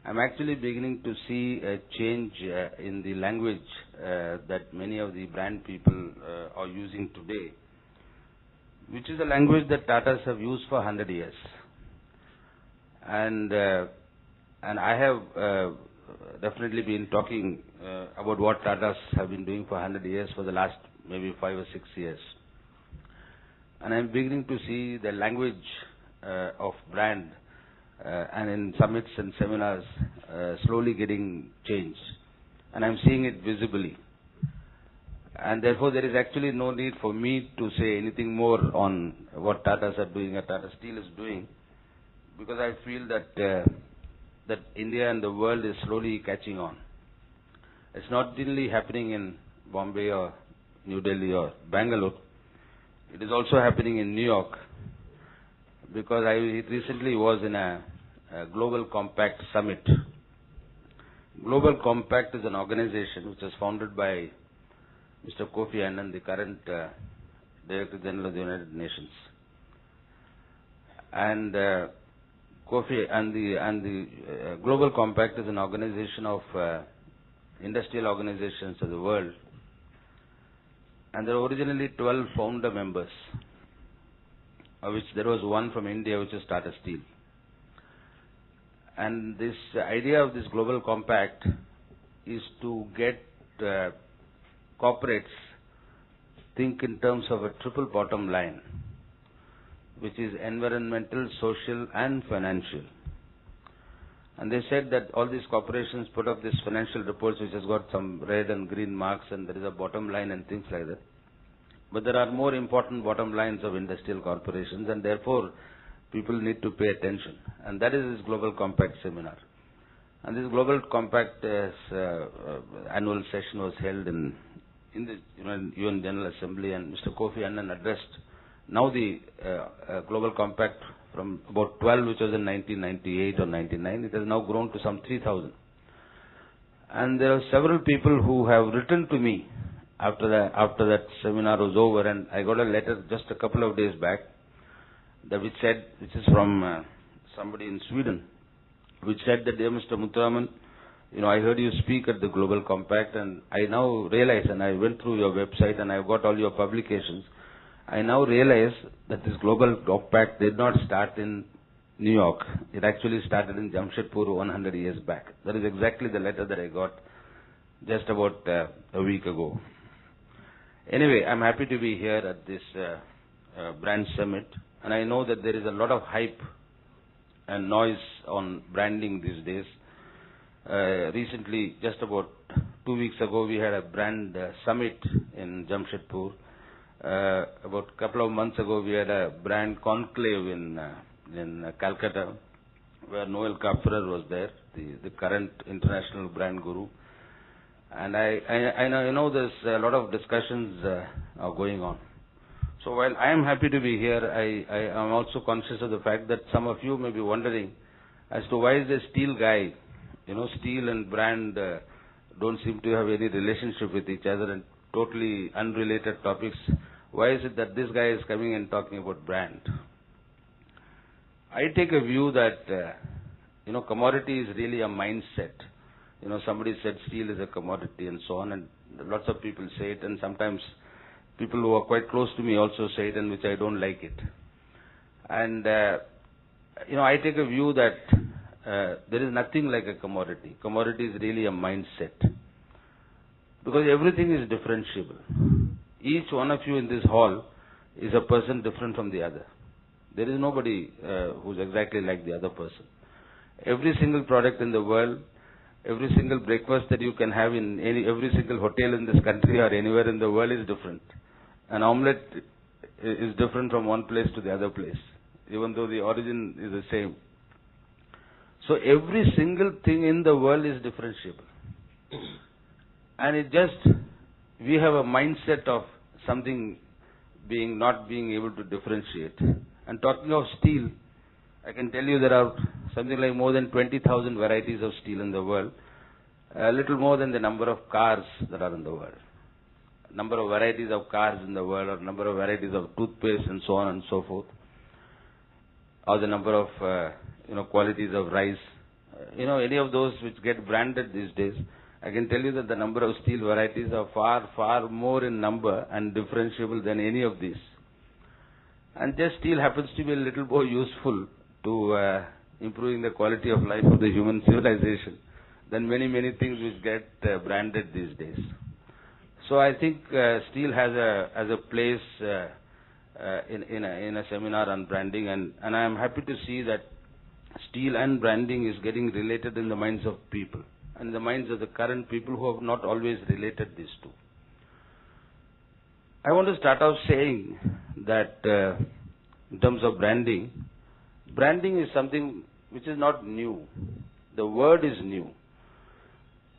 I'm actually beginning to see a change in the language that many of the brand people are using today, which is a language that Tatas have used for 100 years. And I have definitely been talking about what Tatas have been doing for 100 years for the last maybe 5 or 6 years. And I'm beginning to see the language of brand and in summits and seminars slowly getting changed. And I'm seeing it visibly. And therefore there is actually no need for me to say anything more on what Tatas are doing or Tata Steel is doing, because I feel that that India and the world is slowly catching on. It's not only happening in Bombay or New Delhi or Bangalore. It is also happening in New York, because I recently was in a Global Compact Summit. Global Compact is an organization which was founded by Mr. Kofi Annan, the current Director General of the United Nations. And the Global Compact is an organization of industrial organizations of the world. And there were originally 12 founder members, of which there was one from India, which is Tata Steel. And this idea of this Global Compact is to get corporates think in terms of a triple bottom line, which is environmental, social and financial. And they said that all these corporations put up these financial reports which has got some red and green marks and there is a bottom line and things like that. But there are more important bottom lines of industrial corporations, and therefore people need to pay attention. And that is this Global Compact seminar. And this Global Compact annual session was held in the UN General Assembly, and Mr. Kofi Annan addressed now the Global Compact from about 12, which was in 1998 or 99, it has now grown to some 3,000. And there are several people who have written to me after that seminar was over, and I got a letter just a couple of days back that which is from somebody in Sweden, which said that, dear Mr. Muthuraman, I heard you speak at the Global Compact, and I now realize, and I went through your website and I got all your publications, I now realize that this Global Compact did not start in New York. It actually started in Jamshedpur 100 years back. That is exactly the letter that I got just about a week ago. Anyway, I'm happy to be here at this brand summit, and I know that there is a lot of hype and noise on branding these days. Recently, just about 2 weeks ago, we had a brand summit in Jamshedpur. About a couple of months ago, we had a brand conclave in Calcutta, where Noel Kapferer was there, the current international brand guru. And I know there's a lot of discussions are going on. So while I am happy to be here, I am also conscious of the fact that some of you may be wondering as to why is the steel guy, steel and brand don't seem to have any relationship with each other and totally unrelated topics. Why is it that this guy is coming and talking about brand? I take a view that, commodity is really a mindset. Somebody said steel is a commodity and so on, and lots of people say it, and sometimes people who are quite close to me also say it, and which I don't like it. And, I take a view that there is nothing like a commodity. Commodity is really a mindset. Because everything is differentiable. Each one of you in this hall is a person different from the other. There is nobody who's exactly like the other person. Every single product in the world, every single breakfast that you can have in every single hotel in this country or anywhere in the world is different. An omelette is different from one place to the other place, even though the origin is the same. So every single thing in the world is differentiable. And we have a mindset of something not being able to differentiate. And talking of steel, I can tell you there are something like more than 20,000 varieties of steel in the world, a little more than the number of cars that are in the world. Number of varieties of cars in the world, or number of varieties of toothpaste and so on and so forth, or the number of qualities of rice any of those which get branded these days, I can tell you that the number of steel varieties are far, far more in number and differentiable than any of these. And just steel happens to be a little more useful to improving the quality of life of the human civilization than many, many things which get branded these days. So I think steel has a place in a seminar on branding, and I am happy to see that steel and branding is getting related in the minds of people, and in the minds of the current people who have not always related these two. I want to start off saying that in terms of branding is something which is not new. The word is new.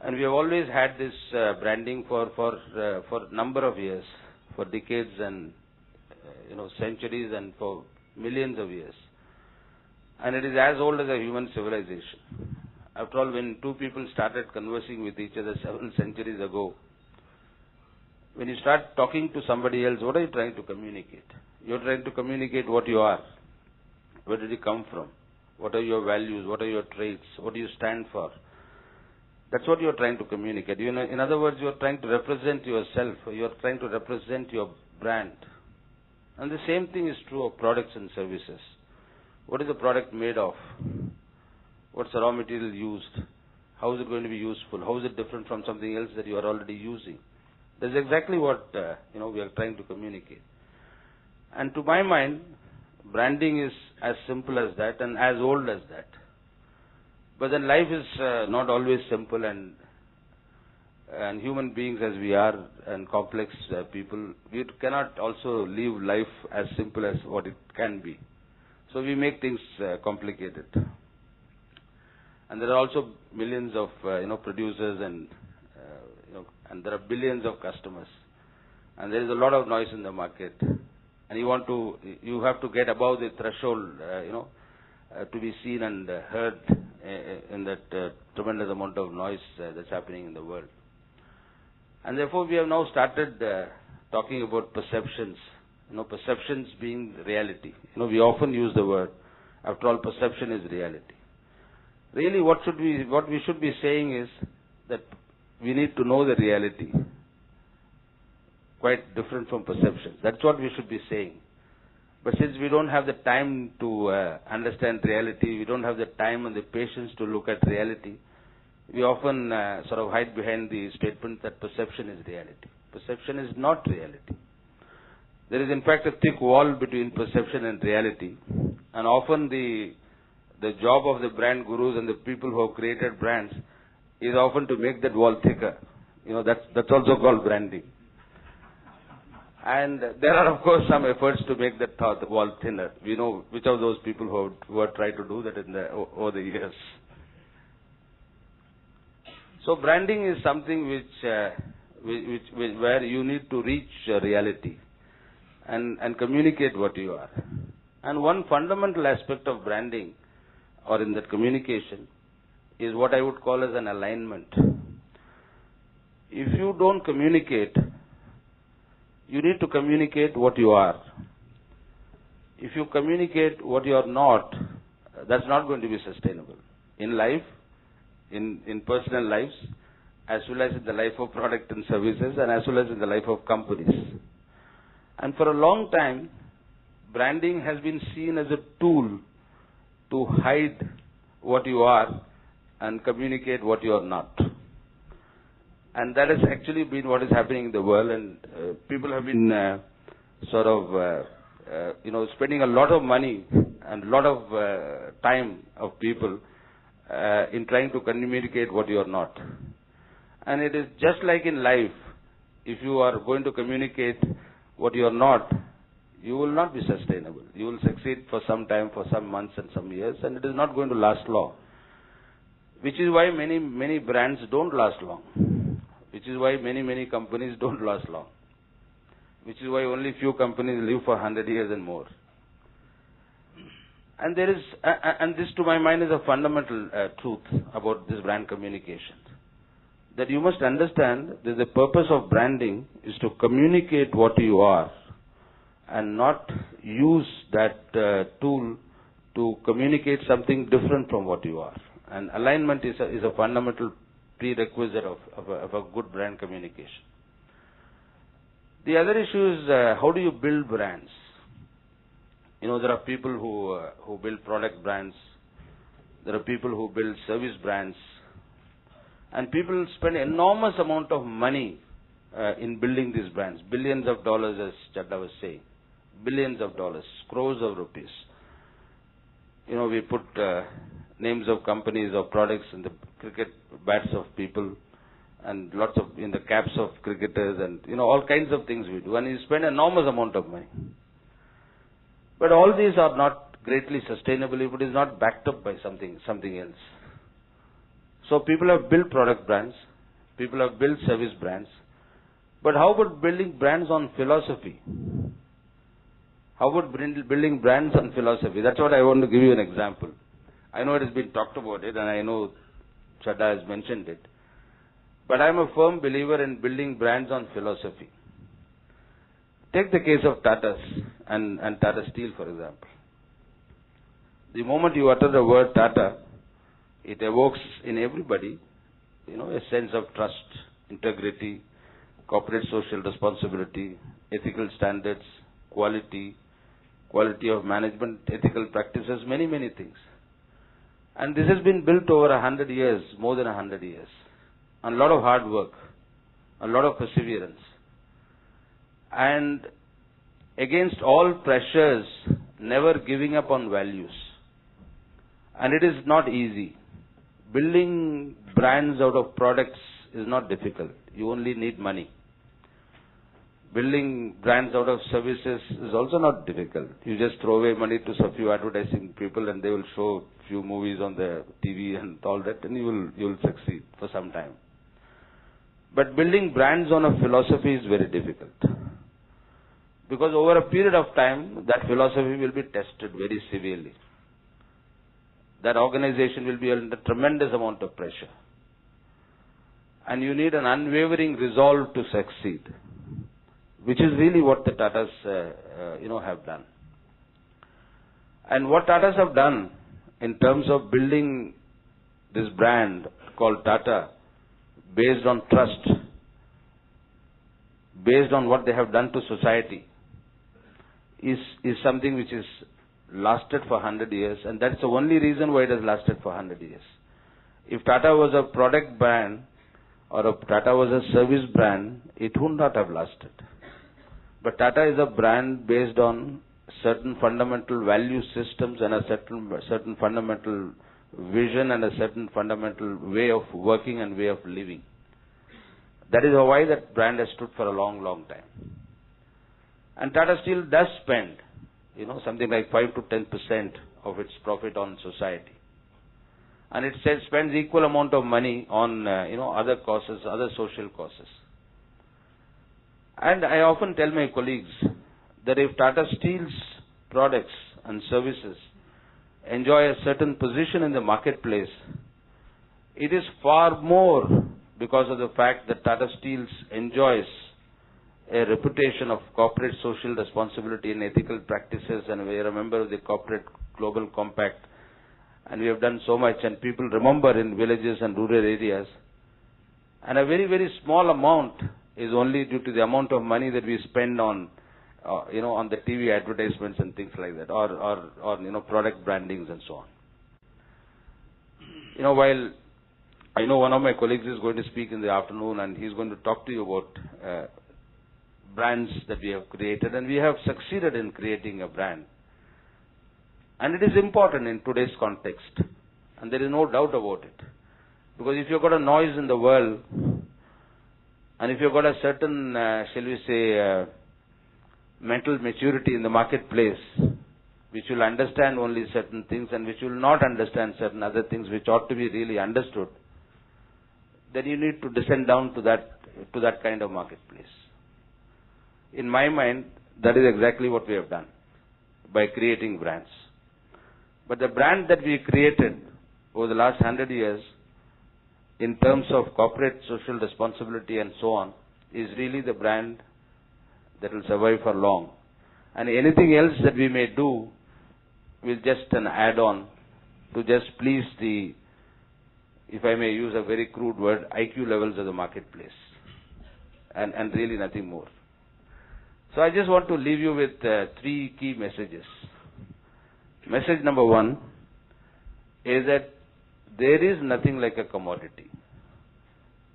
And we have always had this branding for number of years, for decades and centuries and for millions of years. And it is as old as a human civilization. After all, when two people started conversing with each other 7 centuries ago, when you start talking to somebody else, what are you trying to communicate? You're trying to communicate what you are. Where did you come from? What are your values? What are your traits? What do you stand for? That's what you're trying to communicate. In other words, you're trying to represent yourself. You're trying to represent your brand. And the same thing is true of products and services. What is the product made of? What's the raw material used? How is it going to be useful? How is it different from something else that you are already using? That's exactly what we are trying to communicate. And to my mind, branding is as simple as that and as old as that. But then life is not always simple, and human beings as we are, and complex people, we cannot also live life as simple as what it can be. So we make things complicated. And there are also millions of producers, and there are billions of customers, and there is a lot of noise in the market, and you have to get above the threshold, to be seen and heard in that tremendous amount of noise that's happening in the world. And therefore, we have now started talking about perceptions. Perceptions being reality. We often use the word. After all, perception is reality. Really, what we should be saying is that we need to know the reality. Quite different from perceptions. That's what we should be saying. But since we don't have the time to understand reality, we don't have the time and the patience to look at reality, we often sort of hide behind the statement that perception is reality. Perception is not reality. There is in fact a thick wall between perception and reality, and often the job of the brand gurus and the people who have created brands is often to make that wall thicker. That's also called branding. And there are, of course, some efforts to make that wall thinner. We know which of those people who have tried to do that over the years. So branding is something where you need to reach reality and communicate what you are. And one fundamental aspect of branding, or in that communication, is what I would call as an alignment. If you don't communicate, you need to communicate what you are. If you communicate what you are not, that's not going to be sustainable. In life, in personal lives, as well as in the life of product and services, and as well as in the life of companies. And for a long time, branding has been seen as a tool to hide what you are and communicate what you are not. And that has actually been what is happening in the world, and people have been spending a lot of money and a lot of time of people in trying to communicate what you are not. And it is just like in life, if you are going to communicate what you are not, you will not be sustainable. You will succeed for some time, for some months and some years, and it is not going to last long. Which is why many brands don't last long. Which is why many companies don't last long. Which is why only few companies live for 100 years and more. And this to my mind is a fundamental truth about this brand communication. That you must understand that the purpose of branding is to communicate what you are and not use that tool to communicate something different from what you are. And alignment is a fundamental prerequisite of a good brand communication. The other issue is how do you build brands? There are people who build product brands. There are people who build service brands. And people spend enormous amount of money in building these brands. Billions of dollars, as Chadda was saying. Billions of dollars, crores of rupees. We put names of companies or products in the cricket bats of people and lots of in the caps of cricketers and all kinds of things we do. And you spend enormous amount of money. But all these are not greatly sustainable if it is not backed up by something else. So people have built product brands, people have built service brands, but how about building brands on philosophy? How about building brands on philosophy? That's what I want to give you an example. I know it has been talked about it and I know Chadda has mentioned it, but I am a firm believer in building brands on philosophy. Take the case of Tata's and Tata Steel, for example. The moment you utter the word Tata, it evokes in everybody, a sense of trust, integrity, corporate social responsibility, ethical standards, quality of management, ethical practices, many, many things. And this has been built over 100 years, more than 100 years. And a lot of hard work, a lot of perseverance. And against all pressures, never giving up on values. And it is not easy. Building brands out of products is not difficult. You only need money. Building brands out of services is also not difficult. You just throw away money to a few advertising people and they will show few movies on the TV and all that, and you will succeed for some time. But building brands on a philosophy is very difficult. Because over a period of time, that philosophy will be tested very severely. That organization will be under tremendous amount of pressure. And you need an unwavering resolve to succeed, which is really what the Tatas, have done. And what Tatas have done in terms of building this brand called Tata, based on trust, based on what they have done to society, is something which is lasted for 100 years, and that's the only reason why it has lasted for 100 years. If Tata was a product brand or Tata was a service brand, it would not have lasted. But Tata is a brand based on certain fundamental value systems and a certain fundamental vision and a certain fundamental way of working and way of living. That is why that brand has stood for a long, long time. And Tata Steel does spend, something like 5 to 10% of its profit on society. And it spends equal amount of money on, other causes, other social causes. And I often tell my colleagues that if Tata Steel's products and services enjoy a certain position in the marketplace, it is far more because of the fact that Tata Steel enjoys a reputation of corporate social responsibility and ethical practices, and we are a member of the Corporate Global Compact, and we have done so much, and people remember in villages and rural areas. And a very, very small amount is only due to the amount of money that we spend on, on the TV advertisements and things like that, or product brandings and so on. While I know one of my colleagues is going to speak in the afternoon, and he's going to talk to you about brands that we have created, and we have succeeded in creating a brand. And it is important in today's context, and there is no doubt about it. Because if you've got a noise in the world, and if you've got a certain, shall we say, mental maturity in the marketplace, which will understand only certain things and which will not understand certain other things which ought to be really understood, then you need to descend down to that kind of marketplace. In my mind, that is exactly what we have done by creating brands. But the brand that we created over the last 100 years, in terms of corporate social responsibility and so on, is really the brand that will survive for long. And anything else that we may do will just an add-on to just please the if I may use a very crude word, IQ levels of the marketplace, and really nothing more. So I just want to leave you with three key messages. Message number one is that there is nothing like a commodity.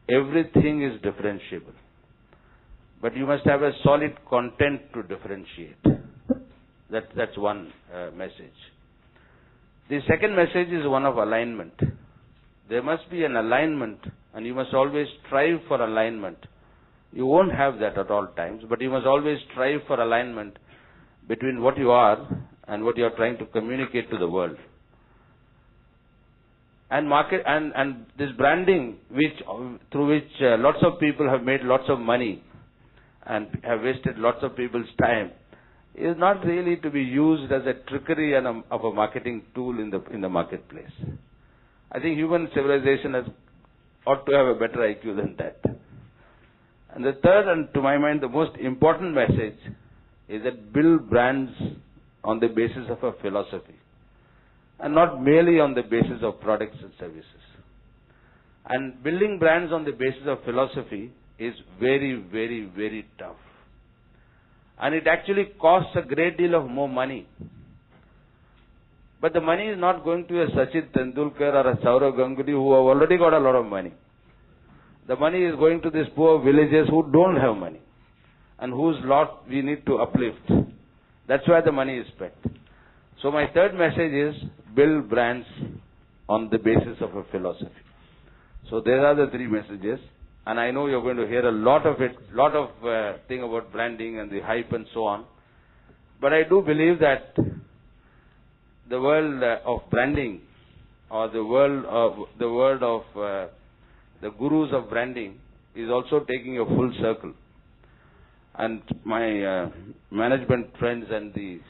Everything is differentiable. But you must have a solid content to differentiate. That's one message. The second message is one of alignment. There must be an alignment, and you must always strive for alignment. You won't have that at all times, but you must always strive for alignment between what you are and what you are trying to communicate to the world. And market and this branding, through which lots of people have made lots of money and have wasted lots of people's time, is not really to be used as a trickery and of a marketing tool in the marketplace. I think human civilization ought to have a better IQ than that. And the third, and to my mind the most important message, is that build brands on the basis of a philosophy, and not merely on the basis of products and services. And building brands on the basis of philosophy is very, very, very tough. And it actually costs a great deal of more money. But the money is not going to a Sachin Tendulkar or a Saurav Ganguly who have already got a lot of money. The money is going to these poor villages who don't have money and whose lot we need to uplift. That's why the money is spent. So my third message is build brands on the basis of a philosophy. So there are the three messages, and I know you're going to hear a lot of thing about branding and the hype and so on. But I do believe that the world of branding, or the world of the gurus of branding, is also taking a full circle. And my management friends and the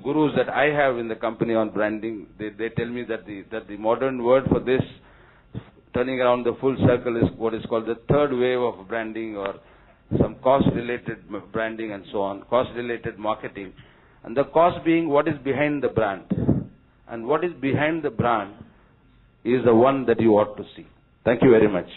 gurus that I have in the company on branding, they tell me that the modern word for this, turning around the full circle, is what is called the third wave of branding, or some cost-related branding and so on, cost-related marketing. And the cost being what is behind the brand. And what is behind the brand is the one that you ought to see. Thank you very much.